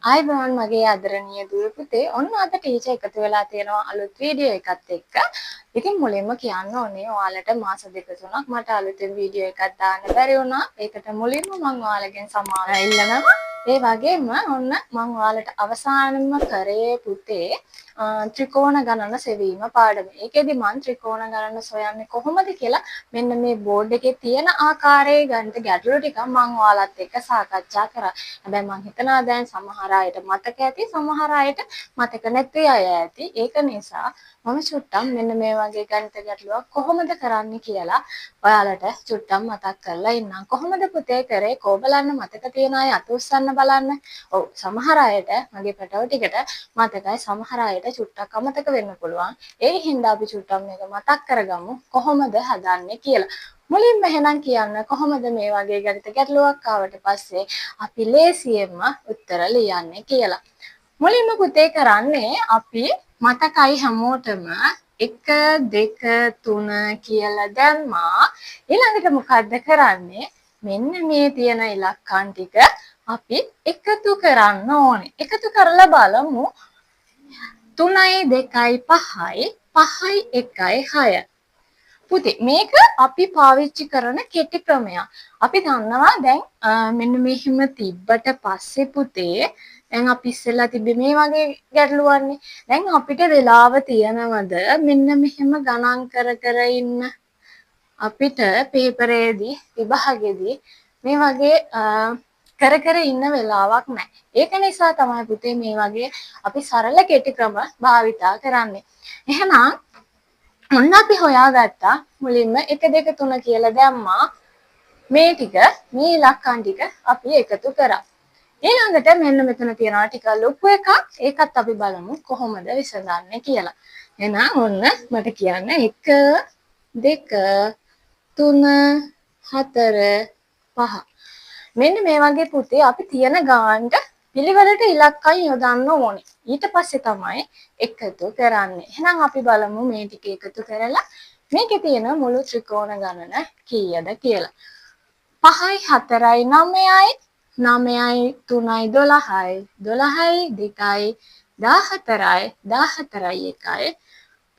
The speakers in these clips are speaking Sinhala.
ආයිබෝන් මගේ ආදරණීය දුව පුතේ ඔන්න අද ටීචර් එකතු වෙලා තියෙනවා අලුත් වීඩියෝ එකත් එක්ක. ඉතින් මුලින්ම කියන්න ඕනේ ඔයාලට මාස දෙක තුනක් මට අලුතෙන් වීඩියෝ එකක් දාන්න බැරි වුණා. ඒකට මුලින්ම මම ඔයාලගෙන් සමාව ඉල්ලනවා. ඒ වගේම ඔන්න මම ඔයාලට අවසානම කරේ පුතේ ත්‍රිකෝණ ගණන සෙවීම පාඩම. ඒකෙදි මම ත්‍රිකෝණ ගණන සොයන්නේ කොහොමද කියලා මෙන්න මේ බෝඩ් එකේ තියෙන ආකාරයේ ගණිත ගැටලු ටික මම ඔයාලත් එක්ක සාකච්ඡා කරා. හැබැයි මම හිතනවා දැන් සමහර අයට මතක ඇති සමහර අයට මතක නැති අය ඇති. ඒක නිසා මම චුට්ටක් මෙන්න මේ වගේ ගණිත ගැටලුවක් කොහොමද කරන්නේ කියලා ඔයාලට චුට්ටක් මතක් කරලා ඉන්නම්. කොහොමද පුතේ කරේ? කෝ බලන්න මතක තියන අය අත උස්සන්න බලන්න. ඔව් සමහර අයට මගේ පැටව ටිකට මතකයි සමහර අයට චුට්ටක් අමතක වෙන්න පුළුවන්. ඒ හින්දා අපි චුට්ටක් මේක මතක් කරගමු කොහොමද හදන්නේ කියලා. මුලින්ම එහෙනම් කියන්න කොහොමද මේ වගේ ගණිත ගැටලුවක් ආවට පස්සේ අපි ලේසියෙන්ම උත්තර ලියන්නේ කියලා. මුලින්ම පුතේ කරන්නේ අපි මතකයි හැමෝටම 1 2 3 කියලා දැම්මා. ඊළඟට මොකද්ද කරන්නේ? මෙන්න මේ තියෙන ඉලක්කම් ටික අපි එකතු කරන්න ඕනේ. එකතු කරලා බලමු 3යි 2යි 5යි 5යි 1යි 6. පුතේ මේක අපි පාවිච්චි කරන කෙටි ක්‍රමයක්. අපි දන්නවා දැන් මෙන්න මෙහෙම තිබ්බට පස්සේ පුතේ දැන් අපි ඉස්සෙල්ලා තිබ්බේ මේ වගේ ගැටලුවන්නේ. දැන් අපිට වෙලාව තියනවද මෙන්න මෙහෙම ගණන් කර ඉන්න අපිට පේපරේදී විභාගෙදී මේ වගේ කර ඉන්න වෙලාවක් නැහැ. ඒක නිසා තමයි පුතේ මේ වගේ අපි සරල කෙටි ක්‍රම භාවිතා කරන්නේ. එහෙනම් ඔන්න අපි හොයාගත්තා මුලින්ම 1 2 3 කියලා දැම්මා. මේ ටික මේ ඉලක්කම් ටික අපි එකතු කරා. ඊළඟට මෙන්න මෙතන තියෙනවා ටික ලොකු එකක්. ඒකත් අපි බලමු කොහොමද විසඳන්නේ කියලා. එහෙනම් ඔන්න මට කියන්න 1 2 3 4 5. මෙන්න මේ වගේ පුතේ අපි තියෙන ගානට පිළිවෙලට ඉලක්කම් යොදන්න ඕනේ. ඊට පස්සේ තමයි එකතු කරන්නේ. එහෙනම් අපි බලමු මේ ටික එකතු කරලා මේකේ තියෙන මුළු ත්‍රිකෝණ ගණන කීයද කියලා. 5යි 4යි 9යි 9යි 3යි 12යි 12යි 2යි 14යි 14යි 1යි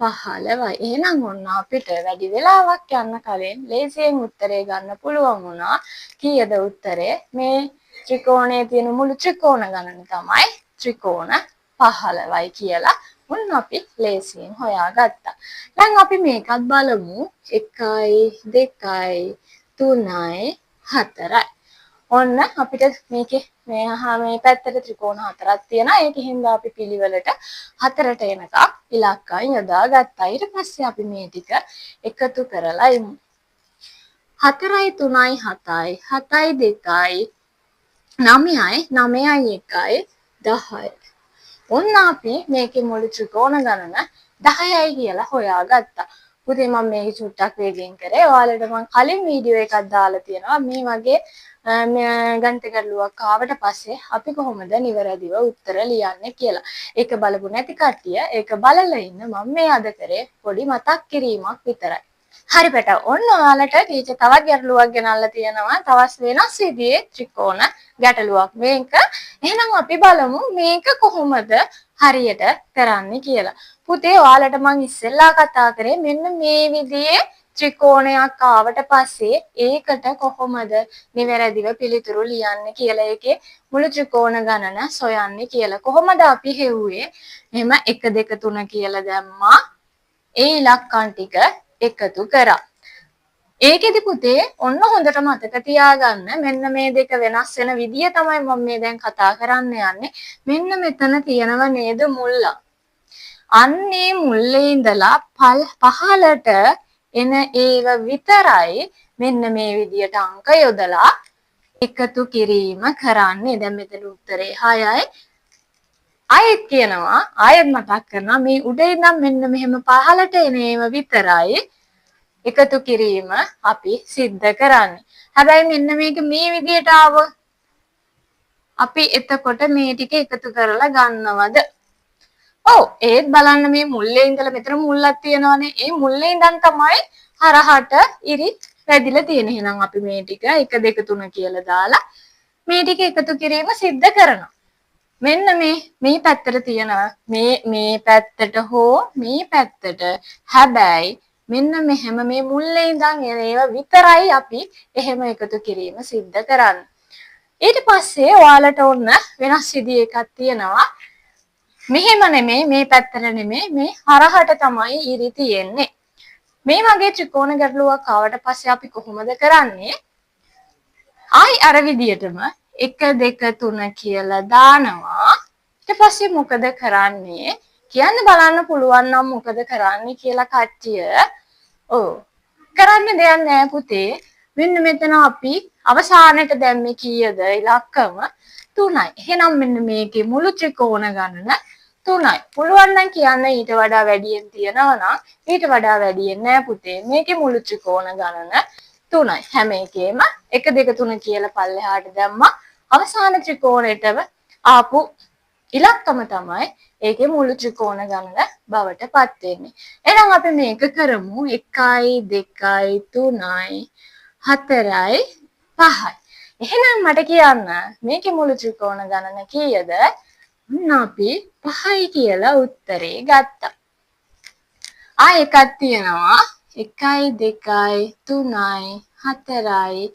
15යි. එහෙනම් ඔන්න අපිට වැඩි වෙලාවක් යන්න කලින් ලේසියෙන් උත්තරේ ගන්න පුළුවන් වුණා. කීයද උත්තරේ? මේ ත්‍රිකෝණයේ තියෙන මුළු ත්‍රිකෝණ ගණන තමයි ත්‍රිකෝණ 15යි කියලා. ඔන්න අපි ලේසියෙන් හොයාගත්තා. දැන් අපි මේකත් බලමු. 1යි 2යි 3යි 4යි. ඔන්න අපිට මේකේ මේ පැත්තට ත්‍රිකෝණ 4ක් තියෙනවා. ඒකින්ද අපි පිළිවෙලට 4ට එනකම් ඉලක්කම් යොදාගත්තා. ඊට පස්සේ අපි මේ ටික එකතු කරලා ඉමු. 4යි 3යි 7යි 7යි 2යි 9යි 9යි 1යි 10යි. ඔන්න අපි මේකේ මුළු ත්‍රිකෝණ ගණන 10යි කියලා හොයාගත්තා. පුතේ මම මේක චුට්ටක් වේගෙන් කරේ. ඔයාලට මම කලින් වීඩියෝ එකක් දාලා තියෙනවා. මේ වගේ ගණිත ගැටලුවක් ආවට පස්සේ අපි කොහොමද නිවැරදිව උත්තර ලියන්නේ කියලා. ඒක බලපු නැති කට්ටිය ඒක බලලා ඉන්න මම මේ අද කරේ පොඩි මතක් කිරීමක් විතරයි. හරි බේටා ඔන්න ඔයාලට ටීචර් තවත් ගැටලුවක් ගෙනල්ලා තියෙනවා. තවත් වෙනස් විදිහේ ත්‍රිකෝණ ගැටලුවක් මේක. එහෙනම් අපි බලමු මේක කොහොමද හරියට කරන්නේ කියලා. පුතේ ඔයාලට මම ඉස්සෙල්ලා කතා කරේ මෙන්න මේ විදිහේ ත්‍රිකෝණයක් ආවට පස්සේ ඒකට කොහොමද නිවැරදිව පිළිතුරු ලියන්නේ කියලා. ඒකේ මුළු ත්‍රිකෝණ ගණන සොයන්නේ කියලා. කොහොමද අපි හෙව්වේ? එහෙම 1 2 3 කියලා දැම්මා. ඒ ඉලක්කම් ටික එකතු කරා. ඒකෙදි පුතේ ඔන්න හොඳට මතක තියාගන්න මෙන්න මේ දෙක වෙනස් වෙන විදිය තමයි මම මේ දැන් කතා කරන්න යන්නේ. මෙන්න මෙතන තියෙනව නේද මුල්ල. අන්නේ මුල්ලේ ඉඳලා පහළට එන ඒව විතරයි මෙන්න මේ විදියට අංක යොදලා එකතු කිරීම කරන්නේ. දැන් මෙතන උත්තරේ 6යි. ආයෙත් කියනවා ආයෙත් මතක් කරනවා මේ උඩ ඉඳන් මෙන්න මෙහෙම පහළට එන ඒවා විතරයි එකතු කිරීම අපි සිද්ධ කරන්නේ. හැබැයි මෙන්න මේක මේ විදිහට අපි එතකොට මේ ටික එකතු කරලා ගන්නවද? ඔව් ඒත් බලන්න මේ මුල්ලේ ඉඳලා මෙතන මුල්ලක් තියෙනවානේ. ඒ මුල්ලේ ඉඳන් තමයි හරහට ඉරි වැදිලා තියෙන්නේ. එහෙනම් අපි මේ ටික 1 2 3 කියලා දාලා මේ ටික එකතු කිරීම සිද්ධ කරනවා. මෙන්න මේ පැත්තට තියෙනවා මේ පැත්තට හෝ මේ පැත්තට. හැබැයි මෙන්න මෙහෙම මේ මුල්ලේ ඉඳන් එන ඒවා විතරයි අපි එහෙම එකතු කිරීම සිද්ධ කරන්නේ. ඊට පස්සේ ඔයාලට ඔන්න වෙනස් විදිහ එකක් තියෙනවා. මෙහෙම නෙමෙයි මේ පැත්තට නෙමෙයි මේ හරහට තමයි ඉරි තියෙන්නේ. මේ වගේ ත්‍රිකෝණ ගැටලුවක් ආවට පස්සේ අපි කොහොමද කරන්නේ? ආයි අර විදියටම 1 2 3 කියලා දානවා. ඊට පස්සේ මොකද කරන්නේ? කියන්න බලන්න පුළුවන් නම් මොකද කරන්නේ කියලා කට්ටිය. ඔව්. කරන්න දෙයක් නෑ පුතේ. මෙන්න මෙතන අපි අවසානයේ දැම්මේ කීයද? ඉලක්කම 3යි. එහෙනම් මෙන්න මේකේ මුළු ත්‍රිකෝණ ගණන 3යි. පුළුවන් නම් කියන්න ඊට වඩා වැඩියෙන් තියනවා නම් ඊට වඩා වැඩියෙන් නෑ පුතේ. මේකේ මුළු ත්‍රිකෝණ ගණන 3යි. හැම එකේම 1 2 3 කියලා පල්ලෙහාට දැම්මා. අවසාන ත්‍රිකෝණයටම ආපු ඉලක්කම තමයි ඒකේ මුළු ත්‍රිකෝණ ගණන බවට පත් වෙන්නේ. එහෙනම් අපි මේක කරමු 1යි 2යි 3යි 4යි 5යි. එහෙනම් මට කියන්න මේකේ මුළු ත්‍රිකෝණ ගණන කීයද? අපි 5යි කියලා උත්තරේ ගත්තා. එකක් තියෙනවා 1යි 2යි 3යි 4යි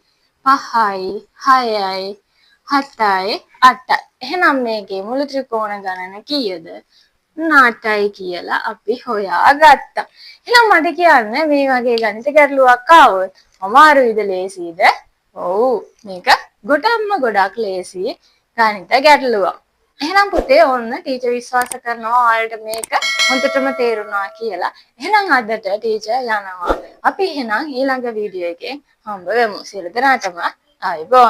5යි 6යි 7යි 8යි. එහෙනම් මේකේ මුළු ත්‍රිකෝණ ගණන කීයද? 8යි කියලා අපි හොයාගත්තා. එහෙනම් මට කියන්න මේ වගේ ගණිත ගැටලුවක් ආවොත් අමාරුයිද ලේසියිද? ඔව් මේක ගොඩක් ලේසි ගණිත ගැටලුවක්. එහෙනම් පුතේ ඔන්න ටීචර් විශ්වාස කරනවා ඔයාලට මේක හොඳටම තේරුණා කියලා. එහෙනම් අදට ටීචර් යනවා. අපි එහෙනම් ඊළඟ වීඩියෝ එකෙන් හම්බ වෙමු. සියලු දෙනාටම ආයුබෝවන්.